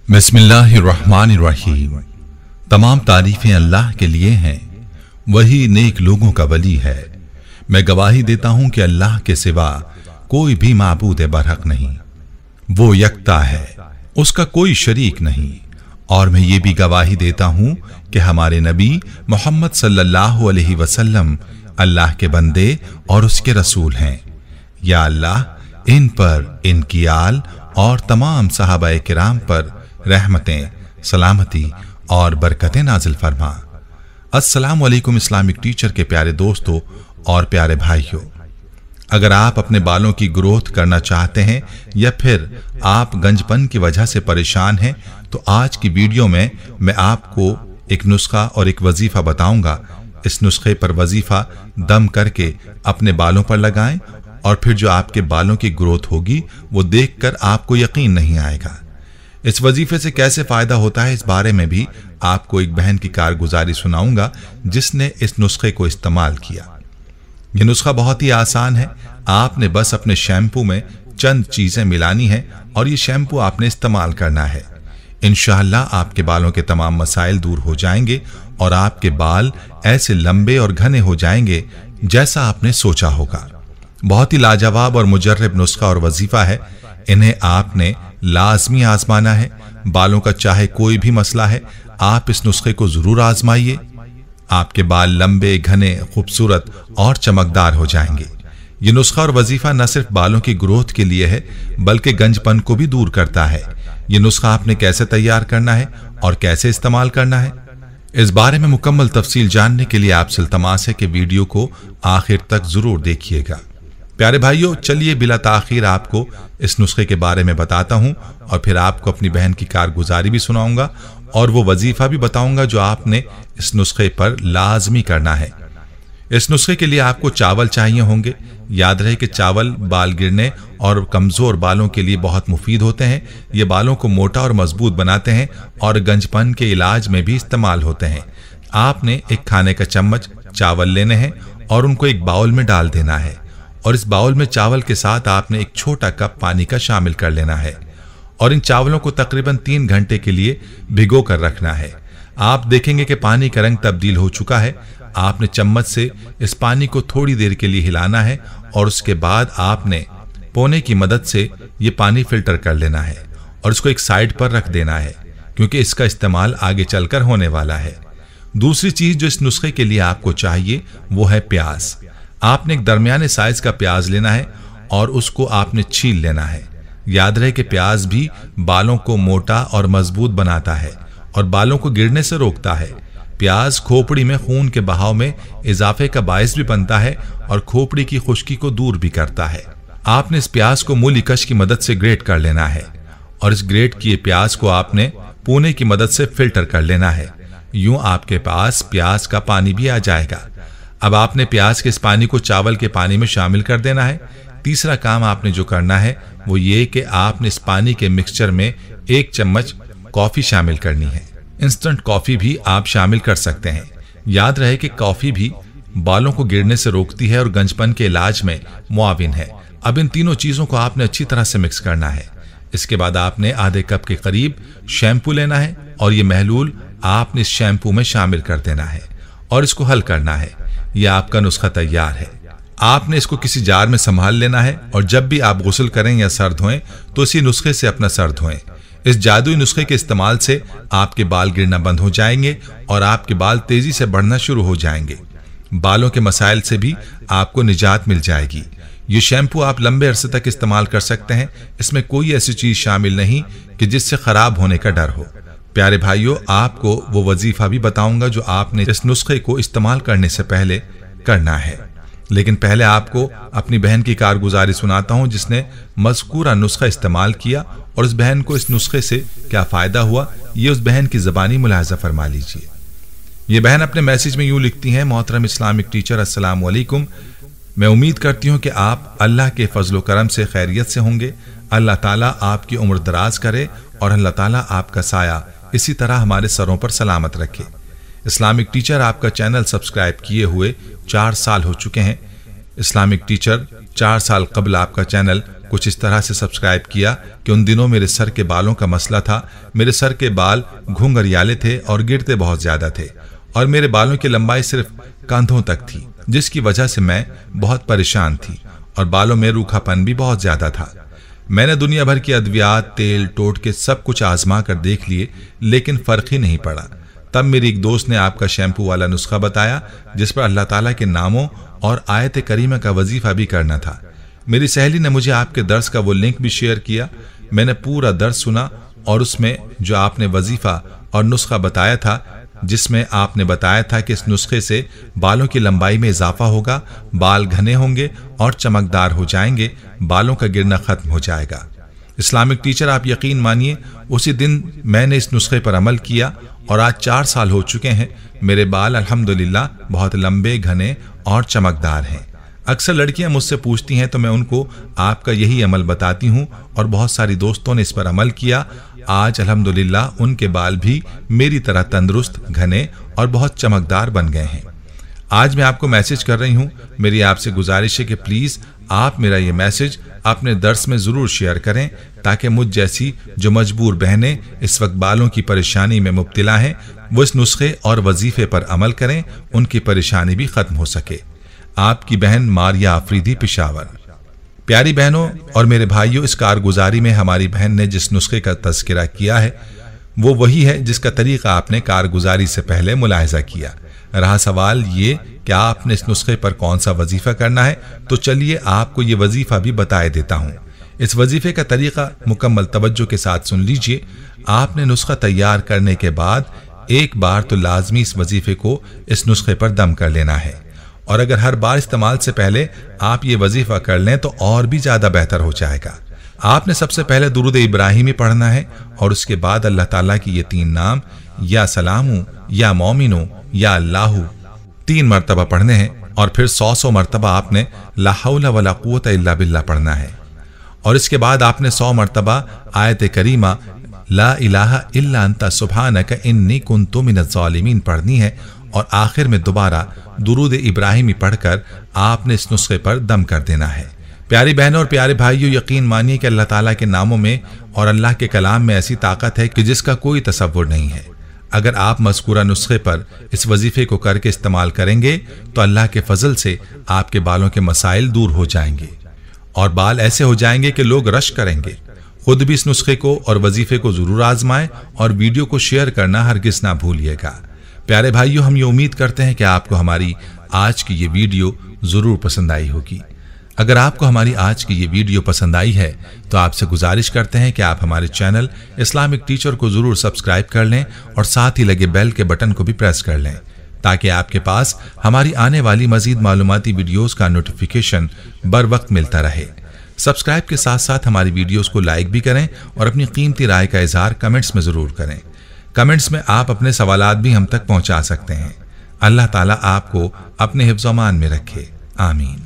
बिस्मिल्लाहिर्रहमानिर्रहीम। तमाम तारीफें अल्लाह के लिए हैं, वही नेक लोगों का वली है। मैं गवाही देता हूं कि अल्लाह के सिवा कोई भी माबूद बरहक नहीं, वो यकता है, उसका कोई शरीक नहीं। और मैं ये भी गवाही देता हूं कि हमारे नबी मोहम्मद सल्लल्लाहु अलैहि वसल्लम अल्लाह के बंदे और उसके रसूल हैं। या अल्लाह इन पर, इनकी आल और तमाम सहाबाए किराम पर रहमतें, सलामती और बरकतें नाजिल फरमा। अस्सलाम वालेकुम इस्लामिक टीचर के प्यारे दोस्तों और प्यारे भाइयों, अगर आप अपने बालों की ग्रोथ करना चाहते हैं या फिर आप गंजपन की वजह से परेशान हैं, तो आज की वीडियो में मैं आपको एक नुस्खा और एक वजीफा बताऊंगा। इस नुस्खे पर वजीफा दम करके अपने बालों पर लगाएं और फिर जो आपके बालों की ग्रोथ होगी वो देखकर आपको यकीन नहीं आएगा। इस वजीफे से कैसे फायदा होता है, इस बारे में भी आपको एक बहन की कारगुजारी सुनाऊंगा जिसने इस नुस्खे को इस्तेमाल किया। यह नुस्खा बहुत ही आसान है। आपने बस अपने शैम्पू में चंद चीजें मिलानी है और ये शैम्पू आपने इस्तेमाल करना है। इंशाअल्लाह आपके बालों के तमाम मसाइल दूर हो जाएंगे और आपके बाल ऐसे लंबे और घने हो जाएंगे जैसा आपने सोचा होगा। बहुत ही लाजवाब और मुजर्रब नुस्खा और वजीफा है। इन्हें आपने लाजमी आजमाना है। बालों का चाहे कोई भी मसला है, आप इस नुस्खे को जरूर आजमाइए। आपके बाल लंबे, घने, खूबसूरत और चमकदार हो जाएंगे। ये नुस्खा और वजीफा न सिर्फ बालों की ग्रोथ के लिए है बल्कि गंजपन को भी दूर करता है। ये नुस्खा आपने कैसे तैयार करना है और कैसे इस्तेमाल करना है, इस बारे में मुकम्मल तफसील जानने के लिए आपसे इल्तमास है कि वीडियो को आखिर तक जरूर देखिएगा। प्यारे भाइयों, चलिए बिला ताखीर आपको इस नुस्खे के बारे में बताता हूं और फिर आपको अपनी बहन की कारगुजारी भी सुनाऊंगा और वो वजीफा भी बताऊंगा जो आपने इस नुस्खे पर लाजमी करना है। इस नुस्खे के लिए आपको चावल चाहिए होंगे। याद रहे कि चावल बाल गिरने और कमजोर बालों के लिए बहुत मुफीद होते हैं। ये बालों को मोटा और मजबूत बनाते हैं और गंजपन के इलाज में भी इस्तेमाल होते हैं। आपने एक खाने का चम्मच चावल लेने हैं और उनको एक बाउल में डाल देना है और इस बाउल में चावल के साथ आपने एक छोटा कप पानी का शामिल कर लेना है और इन चावलों को तकरीबन 3 घंटे के लिए भिगो कर रखना है। आप देखेंगे कि पानी का रंग तब्दील हो चुका है। आपने चम्मच से इस पानी को थोड़ी देर के लिए हिलाना है और उसके बाद आपने पोने की मदद से ये पानी फिल्टर कर लेना है और इसको एक साइड पर रख देना है क्योंकि इसका इस्तेमाल आगे चलकर होने वाला है। दूसरी चीज जो इस नुस्खे के लिए आपको चाहिए वो है प्याज। आपने एक दरमियाने साइज का प्याज लेना है और उसको आपने छील लेना है। याद रहे कि प्याज भी बालों को मोटा और मजबूत बनाता है और बालों को गिरने से रोकता है। प्याज खोपड़ी में खून के बहाव में इजाफे का बायस भी बनता है और खोपड़ी की खुश्की को दूर भी करता है। आपने इस प्याज को मूली कश की मदद से ग्रेट कर लेना है और इस ग्रेट किए प्याज को आपने पूने की मदद से फिल्टर कर लेना है। यूं आपके पास प्याज का पानी भी आ जाएगा। अब आपने प्याज के इस पानी को चावल के पानी में शामिल कर देना है। तीसरा काम आपने जो करना है वो ये कि आपने इस पानी के मिक्सचर में 1 चम्मच कॉफी शामिल करनी है। इंस्टेंट कॉफी भी आप शामिल कर सकते हैं। याद रहे कि कॉफी भी बालों को गिरने से रोकती है और गंजपन के इलाज में मुआविन है। अब इन तीनों चीजों को आपने अच्छी तरह से मिक्स करना है। इसके बाद आपने आधे कप के करीब शैम्पू लेना है और ये महलूल आपने इस शैम्पू में शामिल कर देना है और इसको हल करना है। यह आपका नुस्खा तैयार है। आपने इसको किसी जार में संभाल लेना है और जब भी आप गुस्ल करें या सर धोएं तो इसी नुस्खे से अपना सर धोएं। इस जादुई नुस्खे के इस्तेमाल से आपके बाल गिरना बंद हो जाएंगे और आपके बाल तेजी से बढ़ना शुरू हो जाएंगे। बालों के मसाइल से भी आपको निजात मिल जाएगी। ये शैम्पू आप लंबे अरसे तक इस्तेमाल कर सकते हैं। इसमें कोई ऐसी चीज शामिल नहीं कि जिससे खराब होने का डर हो। प्यारे भाइयों, आपको वो वजीफा भी बताऊंगा जो आपने इस नुस्खे को इस्तेमाल करने से पहले करना है। लेकिन पहले आपको अपनी बहन की कारगुजारी सुनाता हूं जिसने मज़कूरा नुस्खा इस्तेमाल किया और उस बहन को इस नुस्खे से क्या फायदा हुआ, ये उस बहन की ज़बानी मुलाहजा फरमा लीजिए। ये बहन अपने मैसेज में यूं लिखती हैं, मोहतरम इस्लामिक टीचर, अस्सलाम वालेकुम। मैं उम्मीद करती हूँ कि आप अल्लाह के फजल करम से खैरियत से होंगे। अल्लाह ताला आपकी उम्र दराज करे और अल्लाह ताला आपका साया इसी तरह हमारे सरों पर सलामत रखे। इस्लामिक टीचर, आपका चैनल सब्सक्राइब किए हुए 4 साल हो चुके हैं। इस्लामिक टीचर, 4 साल कबल आपका चैनल कुछ इस तरह से सब्सक्राइब किया कि उन दिनों मेरे सर के बालों का मसला था। मेरे सर के बाल घुंघरियाले थे और गिरते बहुत ज्यादा थे और मेरे बालों की लंबाई सिर्फ कंधों तक थी, जिसकी वजह से मैं बहुत परेशान थी और बालों में रूखापन भी बहुत ज्यादा था। मैंने दुनिया भर की अद्वियात, तेल, टोटके सब कुछ आजमा कर देख लिए, लेकिन फर्क ही नहीं पड़ा। तब मेरी एक दोस्त ने आपका शैम्पू वाला नुस्खा बताया, जिस पर अल्लाह ताला के नामों और आयत करीमा का वजीफा भी करना था। मेरी सहेली ने मुझे आपके दर्स का वो लिंक भी शेयर किया। मैंने पूरा दर्स सुना और उसमें जो आपने वजीफा और नुस्खा बताया था, जिसमें आपने बताया था कि इस नुस्खे से बालों की लंबाई में इजाफा होगा, बाल घने होंगे और चमकदार हो जाएंगे, बालों का गिरना खत्म हो जाएगा। इस्लामिक टीचर, आप यकीन मानिए उसी दिन मैंने इस नुस्खे पर अमल किया और आज 4 साल हो चुके हैं। मेरे बाल अल्हम्दुलिल्लाह बहुत लंबे, घने और चमकदार हैं। अक्सर लड़कियां मुझसे पूछती हैं तो मैं उनको आपका यही अमल बताती हूं और बहुत सारी दोस्तों ने इस पर अमल किया। आज अल्हम्दुलिल्लाह उनके बाल भी मेरी तरह तंदुरुस्त, घने और बहुत चमकदार बन गए हैं। आज मैं आपको मैसेज कर रही हूं। मेरी आपसे गुजारिश है कि प्लीज आप मेरा ये मैसेज अपने दर्स में जरूर शेयर करें, ताकि मुझ जैसी जो मजबूर बहनें इस वक्त बालों की परेशानी में मुब्तला हैं, वो इस नुस्खे और वजीफे पर अमल करें, उनकी परेशानी भी खत्म हो सके। आपकी बहन मारिया आफरीदी, पेशावर। प्यारी बहनों और मेरे भाइयों, इस कारगुजारी में हमारी बहन ने जिस नुस्खे का तज़किरा किया है वो वही है जिसका तरीका आपने कारगुजारी से पहले मुलाहिजा किया। रहा सवाल ये कि आपने इस नुस्खे पर कौन सा वजीफा करना है, तो चलिए आपको ये वजीफा भी बताए देता हूँ। इस वजीफे का तरीका मुकम्मल तवज्जो के साथ सुन लीजिए। आपने नुस्खा तैयार करने के बाद एक बार तो लाजमी इस वजीफे को इस नुस्खे पर दम कर लेना है, और अगर हर बार इस्तेमाल से पहले आप ये वजीफा कर लें तो और भी ज्यादा बेहतर हो जाएगा। आपने सबसे पहले दुरूद इब्राहिमी पढ़ना है और उसके बाद अल्लाह ताला की ये 3 नाम, या सलामू, या मोमिनो, या अल्लाहू 3 मरतबा पढ़ने हैं, और फिर 100 मरतबा आपने ला हौला वला कुव्वता इल्ला बिल्लाह पढ़ना है, और इसके बाद आपने 100 मरतबा आयत करीमा ला इलाहा इल्ला अंता सुब्हानका इन्नी कुन्तु मिनज़ ज़ालिमीन पढ़नी है, और आखिर में दोबारा दुरूद इब्राहिमी पढ़कर आपने इस नुस्खे पर दम कर देना है। प्यारी बहनों और प्यारे भाइयों, यकीन मानिए कि अल्लाह ताला के नामों में और अल्लाह के कलाम में ऐसी ताकत है कि जिसका कोई तसव्वुर नहीं है। अगर आप मज़कूरा नुस्खे पर इस वजीफे को करके इस्तेमाल करेंगे तो अल्लाह के फजल से आपके बालों के मसाइल दूर हो जाएंगे और बाल ऐसे हो जाएंगे कि लोग रश करेंगे। खुद भी इस नुस्खे को और वजीफे को जरूर आजमाएं और वीडियो को शेयर करना हरगिज ना भूलिएगा। प्यारे भाइयों, हम ये उम्मीद करते हैं कि आपको हमारी आज की ये वीडियो जरूर पसंद आई होगी। अगर आपको हमारी आज की ये वीडियो पसंद आई है तो आपसे गुजारिश करते हैं कि आप हमारे चैनल इस्लामिक टीचर को जरूर सब्सक्राइब कर लें और साथ ही लगे बेल के बटन को भी प्रेस कर लें, ताकि आपके पास हमारी आने वाली मजीद मालूमाती वीडियोस का नोटिफिकेशन बर वक्त मिलता रहे। सब्सक्राइब के साथ साथ हमारी वीडियोस को लाइक भी करें और अपनी कीमती राय का इजहार कमेंट्स में जरूर करें। कमेंट्स में आप अपने सवालात भी हम तक पहुंचा सकते हैं। अल्लाह ताला आपको अपने हिफ्ज़-ओ-अमान में रखे। आमीन।